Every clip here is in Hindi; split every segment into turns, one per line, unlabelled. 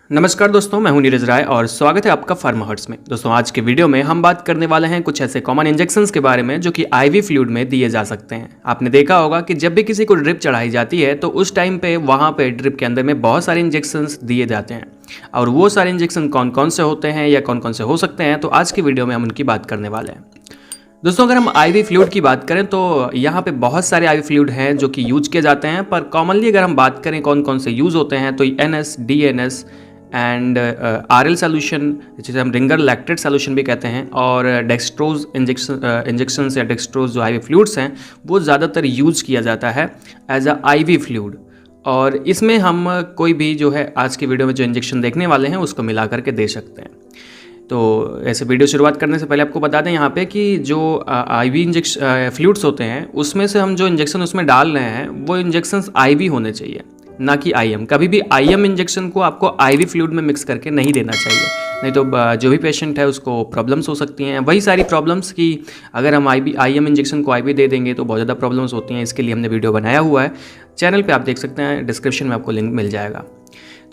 नमस्कार दोस्तों, मैं हूं नीरज राय और स्वागत है आपका फार्मा हर्ट्स में। दोस्तों आज के वीडियो में हम बात करने वाले हैं कुछ ऐसे कॉमन इंजेक्शंस के बारे में जो कि आईवी फ्लूइड में दिए जा सकते हैं। आपने देखा होगा कि जब भी किसी को ड्रिप चढ़ाई जाती है तो उस टाइम पे वहाँ पे ड्रिप के अंदर में बहुत सारे इंजेक्शंस दिए जाते हैं और वो सारे इंजेक्शन कौन कौन से होते हैं या कौन कौन से हो सकते हैं, तो आज की वीडियो में हम उनकी बात करने वाले हैं। दोस्तों अगर हम आईवी फ्लूइड की बात करें तो यहाँ पे बहुत सारे आईवी फ्लूइड हैं जो कि यूज किए जाते हैं, पर कॉमनली अगर हम बात करें कौन कौन से यूज़ होते हैं तो NS, DNS and RL solution, जिसे हम रिंगर लैक्टेट सोल्यूशन भी कहते हैं, और डेक्सट्रोज इंजेक्शन या डेक्सट्रोज जो आईवी फ्लूइड्स हैं वो ज़्यादातर यूज किया जाता है एज अ आईवी फ्लूइड। और इसमें हम कोई भी जो है आज की वीडियो में जो इंजेक्शन देखने वाले हैं उसको मिला करके दे सकते हैं। तो ऐसे वीडियो शुरुआत करने से पहले आपको बता दें यहाँ पे कि जो आईवी इंजेक्शन फ्लूइड्स होते हैं उसमें से हम जो इंजेक्शन उसमें डाल रहे हैं वो इंजेक्शंस आईवी होने चाहिए, ना कि आईएम। कभी भी आईएम इंजेक्शन को आपको आईवी फ्लूइड में मिक्स करके नहीं देना चाहिए, नहीं तो जो भी पेशेंट है उसको प्रॉब्लम्स हो सकती हैं। वही सारी प्रॉब्लम्स की अगर हम आईएम इंजेक्शन को आईवी दे देंगे तो बहुत ज़्यादा प्रॉब्लम्स होती हैं। इसके लिए हमने वीडियो बनाया हुआ है, चैनल पे आप देख सकते हैं, डिस्क्रिप्शन में आपको लिंक मिल जाएगा।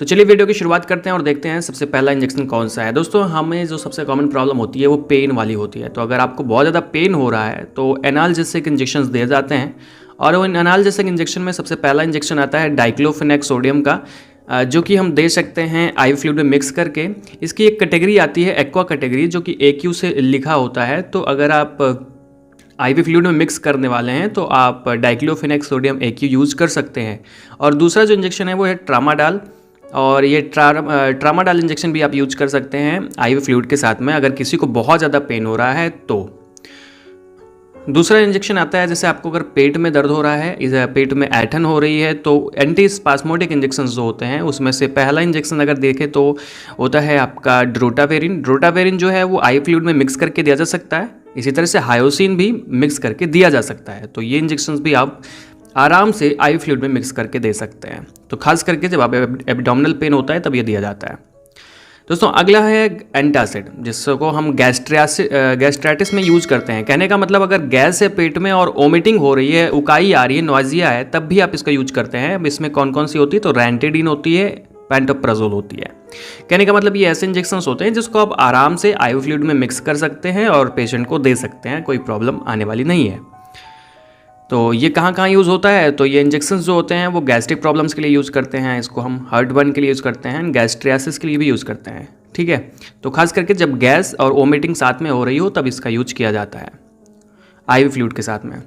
तो चलिए वीडियो की शुरुआत करते हैं और देखते हैं सबसे पहला इंजेक्शन कौन सा है। दोस्तों हमें जो सबसे कॉमन प्रॉब्लम होती है वो पेन वाली होती है। तो अगर आपको बहुत ज़्यादा पेन हो रहा है तो एनाल्जेसिक इंजेक्शन दिए जाते हैं, और वो एनाल्जेसिक इंजेक्शन में सबसे पहला इंजेक्शन आता है डाइक्लोफेनेक सोडियम का, जो कि हम दे सकते हैं आईवी फ्लूइड में मिक्स करके। इसकी एक कैटेगरी आती है एक्वा कैटेगरी, जो कि AQ से लिखा होता है। तो अगर आप आईवी फ्लूइड में मिक्स करने वाले हैं तो आप डाइक्लोफेनेक सोडियम AQ यूज़ कर सकते हैं। और दूसरा जो इंजेक्शन है वो है ट्रामाडाल, और ये ट्रामाडाल इंजेक्शन भी आप यूज कर सकते हैं आईवी फ्लूइड के साथ में अगर किसी को बहुत ज़्यादा पेन हो रहा है तो। दूसरा इंजेक्शन आता है जैसे आपको अगर पेट में दर्द हो रहा है, पेट में ऐंठन हो रही है, तो एंटी स्पास्मोडिक इंजेक्शन जो होते हैं उसमें से पहला इंजेक्शन अगर देखें तो होता है आपका ड्रोटावेरिन। ड्रोटावेरिन जो है वो आईवी फ्लूइड में मिक्स करके दिया जा सकता है। इसी तरह से हायोसिन भी मिक्स करके दिया जा सकता है। तो ये इंजेक्शन भी आप आराम से आईवी फ्लूइड में मिक्स करके दे सकते हैं। तो खास करके जब आप एब्डोमिनल पेन होता है तब ये दिया जाता है। दोस्तों अगला है एंटासिड, जिसको हम गैस्ट्राइटिस में यूज करते हैं। कहने का मतलब अगर गैस है पेट में और वोमिटिंग हो रही है, उकाई आ रही है, नोजिया है, तब भी आप इसका यूज करते हैं। इसमें कौन कौन सी होती है तो रैंटेडिन होती है, पेंटोप्राजोल होती है। कहने का मतलब ये ऐसे इंजेक्शंस होते हैं जिसको आप आराम से आईवी फ्लूइड में मिक्स कर सकते हैं और पेशेंट को दे सकते हैं, कोई प्रॉब्लम आने वाली नहीं है। तो ये कहाँ कहाँ यूज़ होता है तो ये इंजेक्शंस जो होते हैं वो गैस्ट्रिक प्रॉब्लम्स के लिए यूज़ करते हैं, इसको हम हार्ट बर्न के लिए यूज़ करते हैं, गैस्ट्रियासिस के लिए भी यूज़ करते हैं। ठीक है, तो खास करके जब गैस और वोमिटिंग साथ में हो रही हो तब इसका यूज किया जाता है आईवी फ्लूइड के साथ में।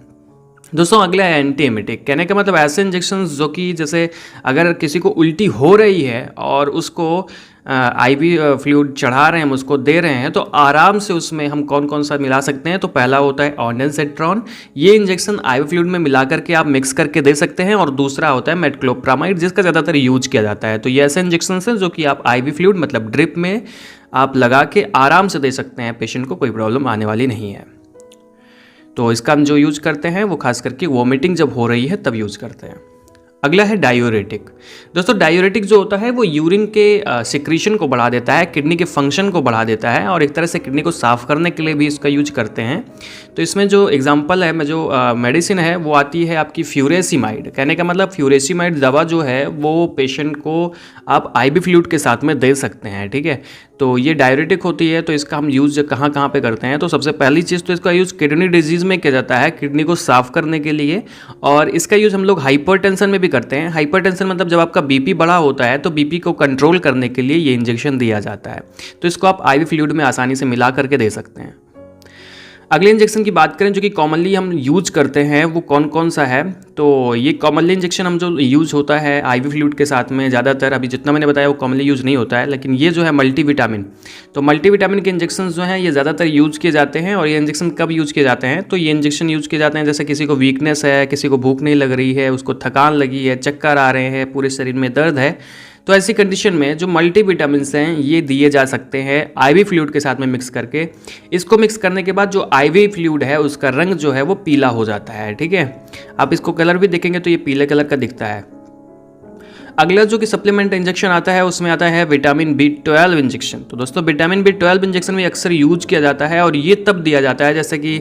दोस्तों अगला है एंटीएमेटिक। कहने का मतलब ऐसे इंजेक्शंस जो कि जैसे अगर किसी को उल्टी हो रही है और उसको आईवी फ्लूइड चढ़ा रहे हैं, हम उसको दे रहे हैं, तो आराम से उसमें हम कौन कौन सा मिला सकते हैं। तो पहला होता है ऑन्डेंसेट्रॉन, ये इंजेक्शन आईवी फ्लूइड में मिला करके आप मिक्स करके दे सकते हैं। और दूसरा होता है मेटक्लोप्रामाइड, जिसका ज़्यादातर यूज किया जाता है। तो ये ऐसे इंजेक्शन हैं जो कि आप आईवी फ्लूइड मतलब ड्रिप में आप लगा के आराम से दे सकते हैं, पेशेंट को कोई प्रॉब्लम आने वाली नहीं है। तो इसका हम जो यूज करते हैं वो खास करके वोमिटिंग जब हो रही है तब यूज करते हैं। अगला है डायूरेटिक। दोस्तों डायूरेटिक जो होता है वो यूरिन के सिक्रीशन को बढ़ा देता है, किडनी के फंक्शन को बढ़ा देता है, और एक तरह से किडनी को साफ करने के लिए भी इसका यूज करते हैं। तो इसमें जो एग्जांपल है, जो मेडिसिन है वो आती है आपकी फ्यूरेसिमाइड। कहने का मतलब फ्यूरेसिमाइड दवा जो है वो पेशेंट को आप आईवी फ्लूइड के साथ में दे सकते हैं। ठीक है, तो ये डायूरेटिक होती है। तो इसका हम यूज़ कहाँ कहाँ पे करते हैं तो सबसे पहली चीज़ तो इसका यूज़ किडनी डिजीज़ में किया जाता है, किडनी को साफ करने के लिए। और इसका यूज़ हम लोग हाइपरटेंशन में भी करते हैं। हाइपरटेंशन मतलब जब आपका बीपी बढ़ा होता है तो बीपी को कंट्रोल करने के लिए ये इंजेक्शन दिया जाता है। तो इसको आप आईवी फ्लूइड में आसानी से मिला करके दे सकते हैं। अगले इंजेक्शन की बात करें जो कि कॉमनली हम यूज करते हैं वो कौन कौन सा है तो ये कॉमनली इंजेक्शन हम जो यूज़ होता है आईवी फ्लूइड के साथ में, ज़्यादातर अभी जितना मैंने बताया वो कॉमनली यूज़ नहीं होता है, लेकिन ये जो है मल्टीविटामिन। तो मल्टीविटामिन के इंजेक्शन जो हैं ये ज़्यादातर यूज़ किए जाते हैं। और ये इंजेक्शन कब यूज़ किए जाते हैं तो ये इंजेक्शन यूज़ किए जाते हैं जैसे किसी को वीकनेस है, किसी को भूख नहीं लग रही है, उसको थकान लगी है, चक्कर आ रहे हैं, पूरे शरीर में दर्द है, तो ऐसी कंडीशन में जो मल्टीविटामिन्स हैं ये दिए जा सकते हैं आईवी फ्लूइड के साथ में मिक्स करके। इसको मिक्स करने के बाद जो आईवी फ्लूइड है उसका रंग जो है वो पीला हो जाता है। ठीक है, आप इसको कलर भी देखेंगे तो ये पीले कलर का दिखता है। अगला जो कि सप्लीमेंट इंजेक्शन आता है उसमें आता है विटामिन B12 इंजेक्शन। तो दोस्तों विटामिन B12 इंजेक्शन भी अक्सर यूज किया जाता है, और ये तब दिया जाता है जैसे कि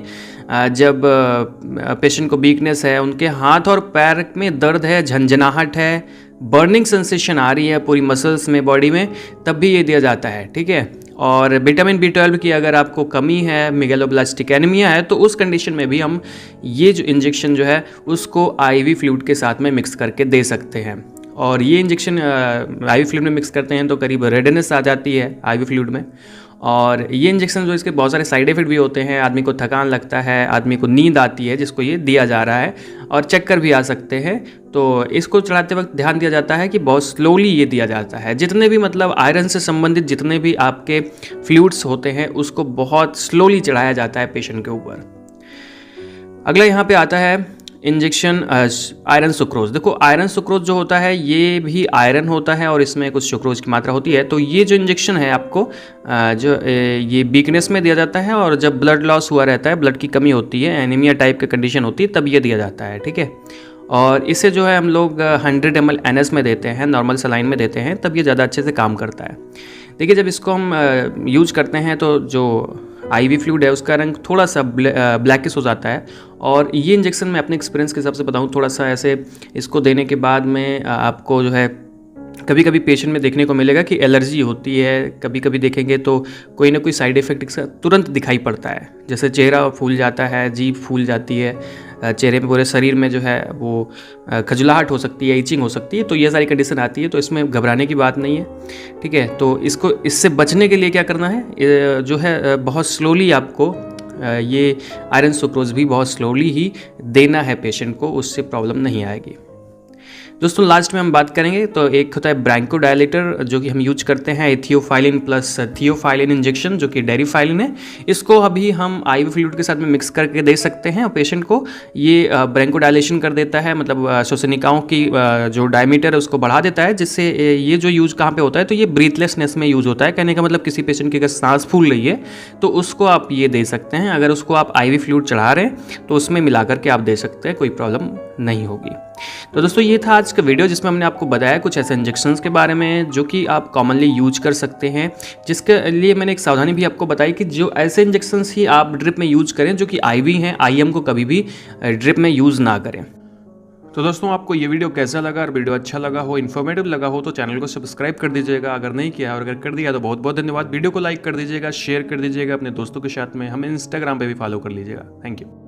जब पेशेंट को वीकनेस है, उनके हाथ और पैर में दर्द है, झंझनाहट है, बर्निंग सेंसेशन आ रही है पूरी मसल्स में, बॉडी में, तब भी ये दिया जाता है, ठीक है। और विटामिन B12 की अगर आपको कमी है, मेगालोब्लास्टिक एनीमिया है, तो उस कंडीशन में भी हम ये जो इंजेक्शन जो है उसको IV फ्लूइड के साथ में मिक्स करके दे सकते हैं। और ये इंजेक्शन IV फ्लूइड में मिक्स करते हैं तो करीब रेडनेस आ जाती है IV फ्लूइड में। और ये इंजेक्शन जो इसके बहुत सारे साइड इफेक्ट भी होते हैं, आदमी को थकान लगता है, आदमी को नींद आती है जिसको ये दिया जा रहा है, और चक्कर भी आ सकते हैं। तो इसको चलाते वक्त ध्यान दिया जाता है कि बहुत स्लोली ये दिया जाता है। जितने भी मतलब आयरन से संबंधित जितने भी आपके फ्लूइड्स होते हैं उसको बहुत स्लोली चढ़ाया जाता है पेशेंट के ऊपर। अगला यहाँ पे आता है इंजेक्शन आयरन सुक्रोज। देखो आयरन सुक्रोज जो होता है ये भी आयरन होता है और इसमें कुछ सुक्रोज की मात्रा होती है। तो ये जो इंजेक्शन है आपको जो ये वीकनेस में दिया जाता है, और जब ब्लड लॉस हुआ रहता है, ब्लड की कमी होती है, एनीमिया टाइप की कंडीशन होती है, तब ये दिया जाता है, ठीक है। और इसे जो है हम लोग 100 ml NS में देते हैं, नॉर्मल सलाइन में देते हैं, तब ये ज़्यादा अच्छे से काम करता है। देखिए जब इसको हम यूज करते हैं तो जो IV फ्लूइड है उसका रंग थोड़ा सा ब्लैकिश हो जाता है। और ये इंजेक्शन मैं अपने एक्सपीरियंस के हिसाब से बताऊँ, थोड़ा सा ऐसे इसको देने के बाद में आपको जो है कभी कभी पेशेंट में देखने को मिलेगा कि एलर्जी होती है, कभी कभी देखेंगे तो कोई ना कोई साइड इफेक्ट इसका तुरंत दिखाई पड़ता है, जैसे चेहरा फूल जाता है, जीभ फूल जाती है, चेहरे पे, पूरे शरीर में जो है वो खजुलाहट हो सकती है, इचिंग हो सकती है। तो ये सारी कंडीशन आती है, तो इसमें घबराने की बात नहीं है, ठीक है। तो इसको इससे बचने के लिए क्या करना है, जो है बहुत स्लोली आपको ये आयरन सुक्रोज भी बहुत स्लोली ही देना है पेशेंट को, उससे प्रॉब्लम नहीं आएगी। दोस्तों लास्ट में हम बात करेंगे तो एक होता है ब्रैंकोडायलेटर जो कि हम यूज करते हैं, एथियोफाइलिन प्लस थियोफाइलिन इंजेक्शन जो कि डेरिफाइलिन है। इसको अभी हम IV फ्लूइड के साथ में मिक्स करके दे सकते हैं और पेशेंट को ये ब्रैंकोडायलेशन कर देता है, मतलब श्वसनिकाओं की जो डायमीटर है उसको बढ़ा देता है, जिससे ये जो यूज कहाँ पे होता है तो ये ब्रीथलेसनेस में यूज होता है। कहने का मतलब किसी पेशेंट की अगर सांस फूल रही है तो उसको आप ये दे सकते हैं। अगर उसको आप IV फ्लूइड चढ़ा रहे हैं तो उसमें मिला करके आप दे सकते हैं, कोई प्रॉब्लम नहीं होगी। तो दोस्तों ये था आज का वीडियो जिसमें हमने आपको बताया कुछ ऐसे इंजेक्शंस के बारे में जो कि आप कॉमनली यूज कर सकते हैं, जिसके लिए मैंने एक सावधानी भी आपको बताई कि जो ऐसे इंजेक्शंस ही आप ड्रिप में यूज करें जो कि IV हैं, IM को कभी भी ड्रिप में यूज़ ना करें। तो दोस्तों आपको ये वीडियो कैसा लगा, और वीडियो अच्छा लगा हो, इन्फॉर्मेटिव लगा हो तो चैनल को सब्सक्राइब कर दीजिएगा अगर नहीं किया, और अगर कर दिया तो बहुत बहुत धन्यवाद। वीडियो को लाइक कर दीजिएगा, शेयर कर दीजिएगा अपने दोस्तों के साथ में, हमें इंस्टाग्राम पे भी फॉलो कर लीजिएगा। Thank you.